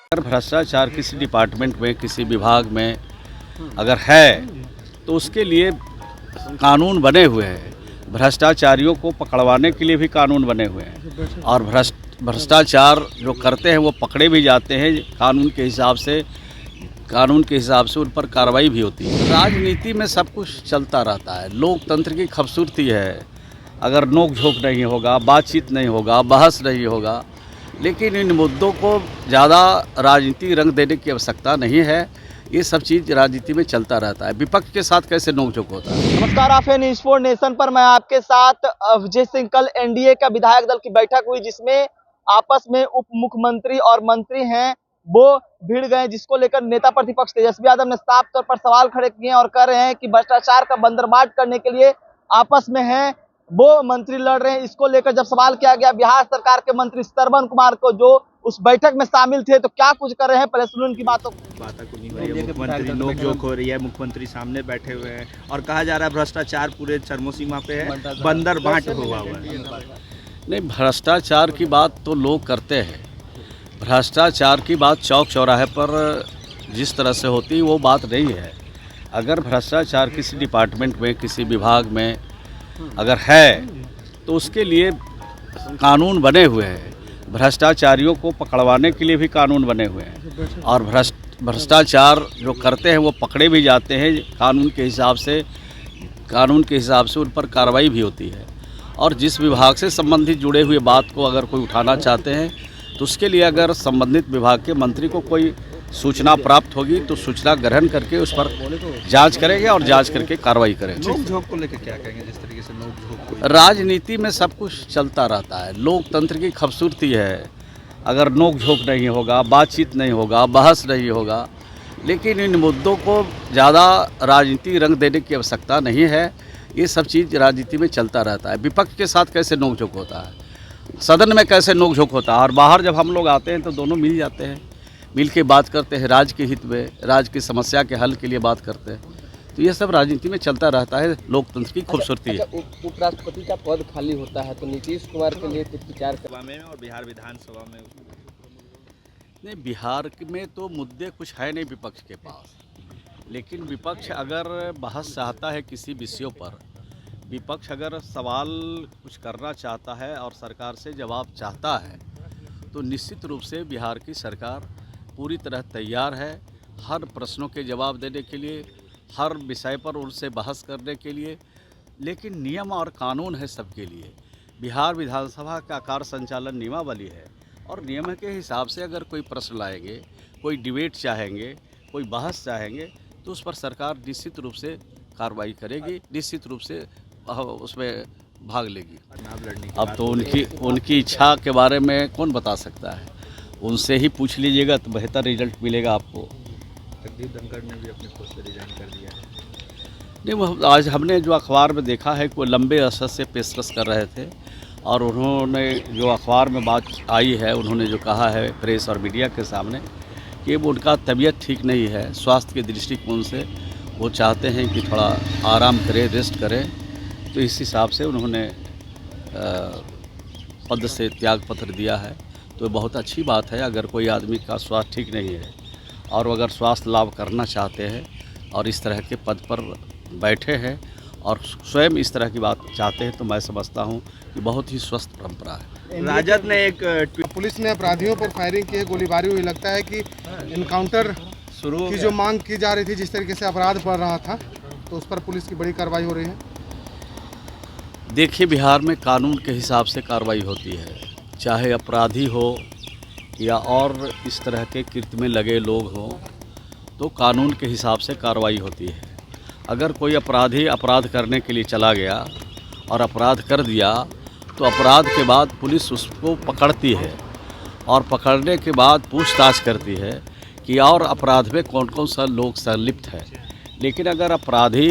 अगर भ्रष्टाचार किसी डिपार्टमेंट में, किसी विभाग में अगर है तो उसके लिए कानून बने हुए हैं। भ्रष्टाचारियों को पकड़वाने के लिए भी कानून बने हुए हैं और भ्रष्टाचार जो करते हैं वो पकड़े भी जाते हैं। कानून के हिसाब से उन पर कार्रवाई भी होती है। राजनीति में सब कुछ चलता रहता है। लोकतंत्र की खूबसूरती है। अगर नोक झोंक नहीं होगा, बातचीत नहीं होगा, बहस नहीं होगा, लेकिन इन मुद्दों को ज़्यादा राजनीतिक रंग देने की आवश्यकता नहीं है। ये सब चीज़ राजनीति में चलता रहता है। विपक्ष के साथ कैसे नोकझोंक होता है। नमस्कार, आप हैं न्यूज़ 4 नेशन पर। मैं आपके साथ विजय सिंह। कल एनडीए का विधायक दल की बैठक हुई जिसमें आपस में उप मुख्यमंत्री और मंत्री हैं वो भिड़ गए, जिसको लेकर नेता प्रतिपक्ष तेजस्वी यादव ने साफ तौर पर सवाल खड़े किए और कह रहे हैं कि भ्रष्टाचार का बंदरबाट करने के लिए आपस में हैं वो मंत्री लड़ रहे हैं। इसको लेकर जब सवाल किया गया बिहार सरकार के मंत्री श्रवण कुमार को, जो उस बैठक में शामिल थे, तो क्या कुछ कर रहे हैं, पहले सुनो उनकी बातों को। मुख्यमंत्री नोकझोंक हो रही है, मुख्यमंत्री सामने बैठे हुए हैं और कहा जा रहा है भ्रष्टाचार पूरे चरमोसीमा पे है, बंदर बांट हुआ है। नहीं, भ्रष्टाचार की बात तो लोग करते हैं। भ्रष्टाचार की बात चौक चौराहे पर जिस तरह से होती वो बात नहीं है। अगर भ्रष्टाचार किसी डिपार्टमेंट में, किसी विभाग में अगर है तो उसके लिए कानून बने हुए हैं। भ्रष्टाचारियों को पकड़वाने के लिए भी कानून बने हुए हैं और भ्रष्टाचार जो करते हैं वो पकड़े भी जाते हैं। कानून के हिसाब से उन पर कार्रवाई भी होती है। और जिस विभाग से संबंधित जुड़े हुए बात को अगर कोई उठाना चाहते हैं तो उसके लिए अगर संबंधित विभाग के मंत्री को कोई सूचना प्राप्त होगी तो सूचना ग्रहण करके उस पर जांच करेंगे और जांच करके कार्रवाई करेंगे। नोकझोंक को लेकर क्या कहेंगे, जिस तरीके से नोकझोंक राजनीति में सब कुछ चलता रहता है। लोकतंत्र की खूबसूरती है। अगर नोक झोंक नहीं होगा, बातचीत नहीं होगा, बहस नहीं होगा, लेकिन इन मुद्दों को ज़्यादा राजनीतिक रंग देने की आवश्यकता नहीं है। ये सब चीज़ राजनीति में चलता रहता है। विपक्ष के साथ कैसे नोक झोंक होता है, सदन में कैसे नोक झोंक होता है और बाहर जब हम लोग आते हैं तो दोनों मिल जाते हैं, मिल के बात करते हैं, राज्य के हित में, राज्य की समस्या के हल के लिए बात करते हैं। तो ये सब राजनीति में चलता रहता है। लोकतंत्र की खूबसूरती है। उपराष्ट्रपति का पद खाली होता है तो नीतीश कुमार के लिए कुछ विचार सभा में और बिहार विधानसभा में नहीं, बिहार में तो मुद्दे कुछ है नहीं विपक्ष के पास। लेकिन विपक्ष अगर बहस चाहता है किसी विषयों पर, विपक्ष अगर सवाल कुछ करना चाहता है और सरकार से जवाब चाहता है तो निश्चित रूप से बिहार की सरकार पूरी तरह तैयार है हर प्रश्नों के जवाब देने के लिए, हर विषय पर उनसे बहस करने के लिए। लेकिन नियम और कानून है सबके लिए। बिहार विधानसभा का कार्य संचालन नियमावली है और नियम के हिसाब से अगर कोई प्रश्न लाएंगे, कोई डिबेट चाहेंगे, कोई बहस चाहेंगे तो उस पर सरकार निश्चित रूप से कार्रवाई करेगी, निश्चित रूप से उसमें भाग लेगी। अब तो उनकी इच्छा के बारे में कौन बता सकता है, उनसे ही पूछ लीजिएगा तो बेहतर रिजल्ट मिलेगा आपको। जगदीप धनखड़ ने भी अपने पोस्ट से रिजाइन कर दिया है। नहीं, वो आज हमने जो अखबार में देखा है कि वो लंबे अरसे से पेशकश कर रहे थे और उन्होंने जो अखबार में बात आई है, उन्होंने जो कहा है प्रेस और मीडिया के सामने कि वो उनका तबीयत ठीक नहीं है, स्वास्थ्य के दृष्टिकोण से वो चाहते हैं कि थोड़ा आराम करें, रेस्ट करें। तो इस हिसाब से उन्होंने पद से त्याग पत्र दिया है। तो बहुत अच्छी बात है। अगर कोई आदमी का स्वास्थ्य ठीक नहीं है और अगर स्वास्थ्य लाभ करना चाहते हैं और इस तरह के पद पर बैठे हैं और स्वयं इस तरह की बात चाहते हैं तो मैं समझता हूं कि बहुत ही स्वस्थ परंपरा है। राजद ने एक पुलिस ने अपराधियों पर फायरिंग की, गोलीबारी हुई। लगता है कि इनकाउंटर शुरू की जो मांग की जा रही थी, जिस तरीके से अपराध बढ़ रहा था, तो उस पर पुलिस की बड़ी कार्रवाई हो रही है। देखिए, बिहार में कानून के हिसाब से कार्रवाई होती है, चाहे अपराधी हो या और इस तरह के कृत्य में लगे लोग हों, तो कानून के हिसाब से कार्रवाई होती है। अगर कोई अपराधी अपराध करने के लिए चला गया और अपराध कर दिया तो अपराध के बाद पुलिस उसको पकड़ती है और पकड़ने के बाद पूछताछ करती है कि और अपराध में कौन कौन सा लोग संलिप्त है। लेकिन अगर अपराधी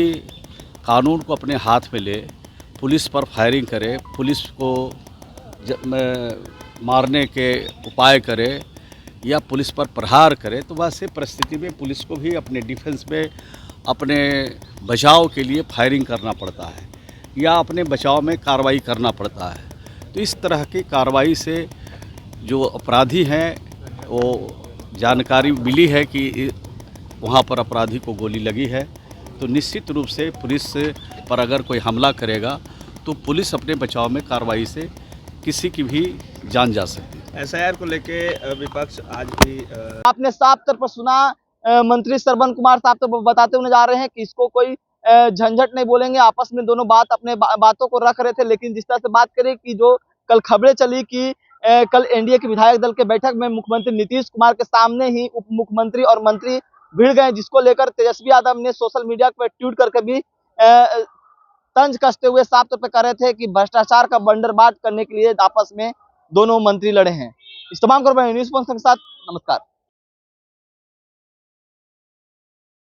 कानून को अपने हाथ में ले, पुलिस पर फायरिंग करे, पुलिस को मारने के उपाय करे या पुलिस पर प्रहार करे, तो वैसे परिस्थिति में पुलिस को भी अपने डिफेंस में, अपने बचाव के लिए फायरिंग करना पड़ता है या अपने बचाव में कार्रवाई करना पड़ता है। तो इस तरह की कार्रवाई से जो अपराधी हैं वो जानकारी मिली है कि वहाँ पर अपराधी को गोली लगी है, तो निश्चित रूप से पुलिस पर अगर कोई हमला करेगा तो पुलिस अपने बचाव में कार्रवाई से किसी की भी जान जा सकती है। एसआईआर को लेके विपक्ष आज भी आपने साफ तौर पर सुना, मंत्री श्रवण कुमार साहब तो बताते हुए जा रहे हैं कि इसको कोई झंझट नहीं बोलेंगे, आपस में दोनों अपने बातों को रख रहे थे। लेकिन जिस तरह से बात करें कि जो कल खबरें चली कि कल एनडीए के विधायक दल के बैठक में मुख्यमंत्री नीतीश कुमार के सामने ही उप मुख्यमंत्री और मंत्री भिड़ गए, जिसको लेकर तेजस्वी यादव ने सोशल मीडिया पर ट्वीट करके भी तंज कसते हुए साफ तौर पर कह रहे थे कि भ्रष्टाचार का बंदरबाट करने के लिए आपस में दोनों मंत्री लड़े हैं। इस तमाम खबरों न्यूज़ के साथ नमस्कार।